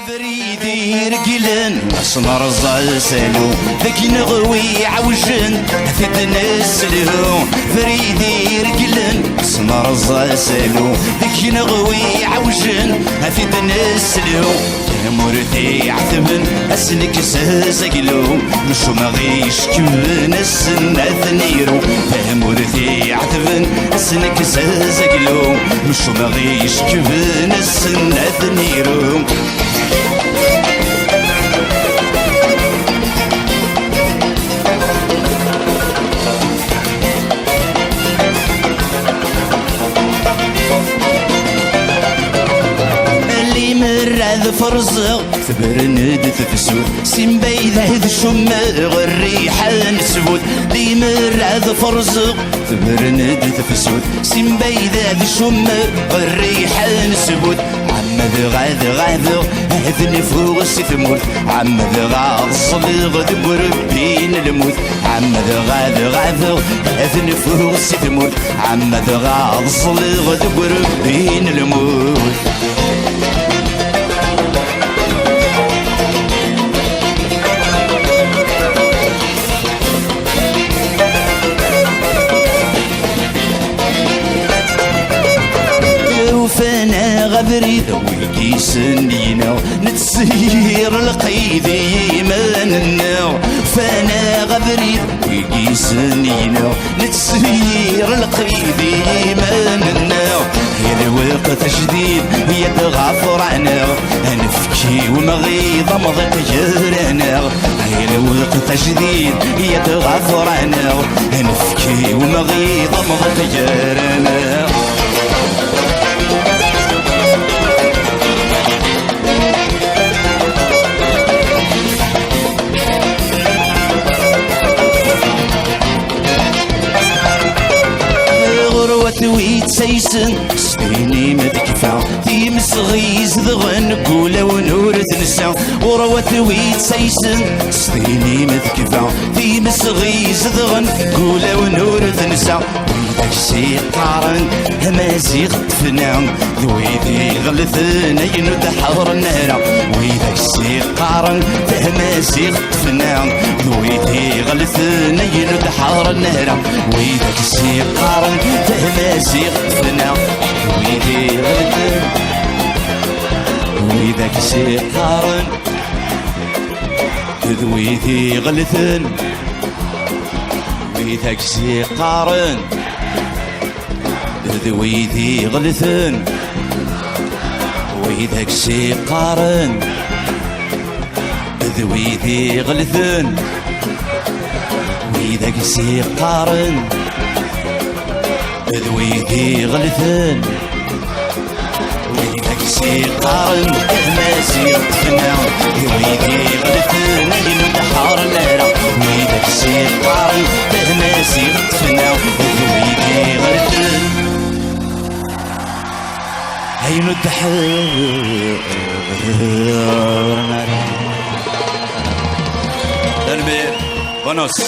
بريدي رجلن اسمر زلسلو ذاك نغوي عوجن في تنسلو بريدي رجلن اسمر زلسلو ذاك نغوي عوجن في تنسلو مرتي عثمن اسلك سازقلو مشو مغيش كون السنة ثنيرو مرتي عثمن اسلك سازقلو مشو مغيش كون السنة ثنيرو هذا فرزق ثبرند تفسود سين بيد هذا شمر الريحة نسود لي مر هذا فرزق ثبرند تفسود سين بيد هذا شمر الريحة نسود عمد غاذ هذا نفوس ثمود عمد غاذ صلغ دبر بين الموت عمد غاذ هذا نفوس ثمود عمد غاذ صلغ دبر بين الموت فانا غبري ذويكي سنينا نتسير القيدي مننا فانا غبري ذويكي سنينا نتسير القيدي مننا هي الوقت جديد هي تغفر عنا نفكي ومغيض مضيق جرنا هي الوقت جديد هي تغفر عنا نفكي ومغيض مضيق جرنا ويت سيسن سنيني مذكفة في مسغيز ذغن قولة ونور تنسى وروت ويت سيسن سنيني مذكفة في مسغيز ذغن قولة ونور تنسى ويدك سيقارن همازيغ تفنان ذويدي غلثنا ينود حضر النهرة ويدك سيقارن همازيغ تفنان ذويدي غلثنا ينود حضر النهرة ويدك سيقارن همازيغ تفنان ذويدي غلثنا ويدك سيقارن ذويدي غلثن ويدك سيقارن ذويدي غلثن ويدك سيقارن ذويدي غلثن ويدك سيقارن ذويدي غلثن ويدك سيقارن مازيغ تفنان ذويدي غلثن ينتحر ليرة ويدك سيقارن مازيغ تفنان ذويدي غلثن هين الدحر تنبيه ونص